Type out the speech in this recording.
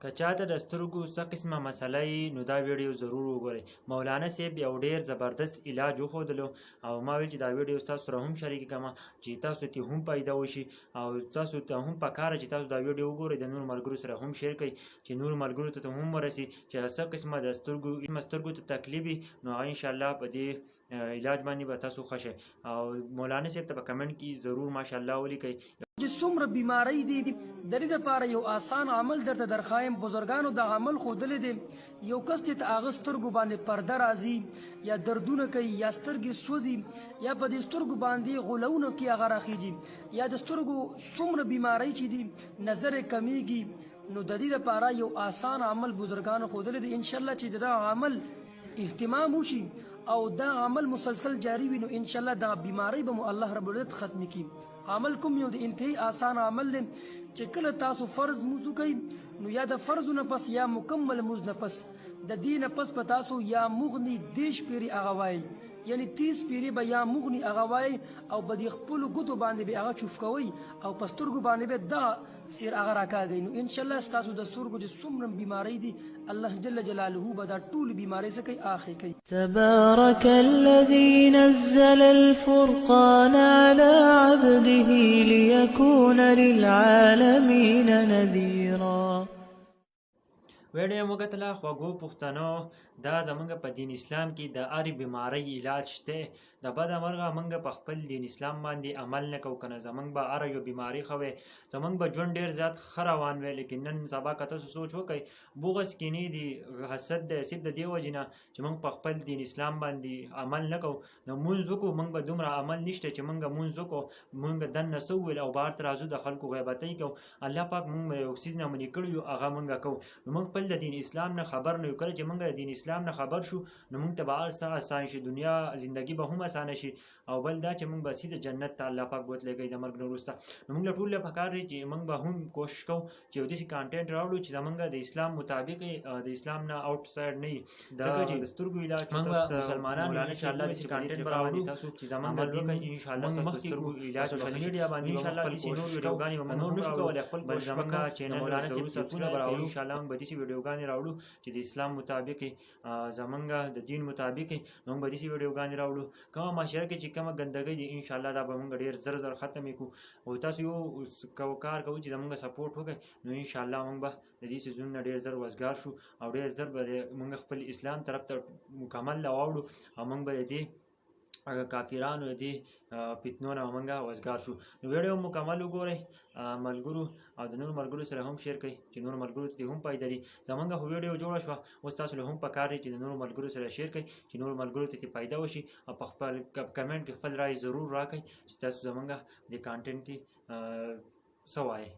که چاته د سترګو څه قسمه مسله وي نو دا ویډیو ضرور وګورئ. مولانا صاحب یو ډېر زبردست علاج وښودلو او ما ویل چې دا ویډیو ستاسو سره هم شریک کړم چې تاسو ته هم پیدا وشي او تاسو ته هم پکاره چې تاسو دا ویډیو وګورئ د نور ملګرو سره هم شیر کړئ چې نور ملګرو ته هم ورسي چې څه قسمه د سترګو ته تکلیف وي نو هغه انشاءالله په دې علاج باندې به تاسو ښه شئ. او مولانا صاحب ته په کمنټ کې ضرور ماشاءالله ولیکئ چې څومره بیماری دي د دې لپاره یو آسان عمل درته درخوایم. بزرګانو دا عمل ښودلی دی. یو کس چې هغه سترګو باندې پرده راځي یا دردونه کوي یا سترګې سوځي یا په دې سترګو باندې غولونه کې هغه راخیږي یا د سترګو څومره بیماری چې دي نظر یې کمیږي نو د دې لپاره یو آسان عمل بزرګانو ښودلی دی. انشاءالله چې دا عمل اهتمام وشي او دا عمل مسلسل جاری وي نو انشاءالله دا بیماری به مو الله رب العزت ختم کړي. عمل کوم یو د انتهایی آسان عمل دی چې کله تاسو فرض موضوع کوي نو یا د فرض نه پس یا مکمل موز نه پس د دې نه پس په تاسو یا مغني دیش پیری هغه وایي یعنی 30 پیری به یا مغني هغه وایي او به د خپلو ګوتو باندې به هغه چوف کوئ او په سترګو باندې به دا سیر هغه راکاږئ نو انشاءالله ستاسو د سترګو د څومره بیماری دي الله جل جلاله به دا ټول بیماری څه کوي آخې کوي. تبارك الذي نزل الفرقان على عبده ليكون للعالمين نذيرا. ویډیو مو کتله خوږو پښتنو دا زمونږ په دین اسلام کې د هرې بیمارۍ علاج شته. د بده مرغه موږ په خپل دین اسلام باندې عمل نه کوو که نه زمونږ به هره یو بیماري ښه وی زمونږ به ژوند ډېر زیات ښه روان وی لیکن نن سبا که تاسو سوچ وکئ بغض کینې دي حسد دی صرف د دې وجې نه چې موږ په خپل دین اسلام باندې عمل نه کوو نو مونځ وکړو موږ به دومره عمل نشته چې موږ مونځ وکړو موږ دننه څه وویل او بهر ته راځو د خلکو غیبتۍ کوو. الله پاک موږ یو څیز نه منې کړي یو هغه موږ کوو نو موږ خپل د دین اسلام نه خبر نه یو. کله چې موږ د دین اسلام نه خبر شو نو موږ ته به هر څه اسان شي دنیا زندگی به هم اسانه شي او بل دا چې موږ به سیده جنت ته الله پاک بوتلی کوي د مرګ نه وروسته. نو موږ له ټولو له پکار دی چې موږ به هم کوشش کوو چې یو داسې کانټینټ راوړو چې زموږ د اسلام مطابق د اسلام نه آوټ سایډ نه وي ځکه چې د سترګو علاج مسلمانان انشاءالله داسې کانټینټ به راوړو چې زموږ دین انشاءالله ستاسو سترګو علاج سوشل میډیا باندې انشاءالله داسې نور ویډیوګانې به نور نشو کولی خپل زموږ چینل مولانا صاحب سبسکرایب به راوړو انشاءالله موږ به داسې ویډیوګانې راوړو چې د اسلام مطابق زموږ د دین مطابق نو موږ به داسې ویډیوګانې راوړو. کومه معاشره کې چې کومه ګندګۍ دي انشاءالله دا به موږ ډېر زر ختم یې کړو او تاسو یو کار کوئ چې زموږ سپورټ وکړئ نو انشاءالله موږ به د دې څیزونو نه ډېر زر وزګار شو او ډېر زر به موږ خپل اسلام طرف ته مکمل واوړو او موږ به د دې کافرانو دې فتنو نه موږ وزګار شو. نو ویډیو مکمل وګورئ ملګرو او د نور ملګرو سره هم شیر کړئ چې نور ملګرو ته هم فایده لري. زموږ خو ویډیو جوړه شوه اوس تاسو له هم پکار دی چې د نورو ملګرو سره شیر کړئ چې نور ملګرو ته فایده وشي او په خپل کمنټ کې خپل رای ضرور راکړئ چې تاسو زموږ د کانټینټ کې څه وایئ.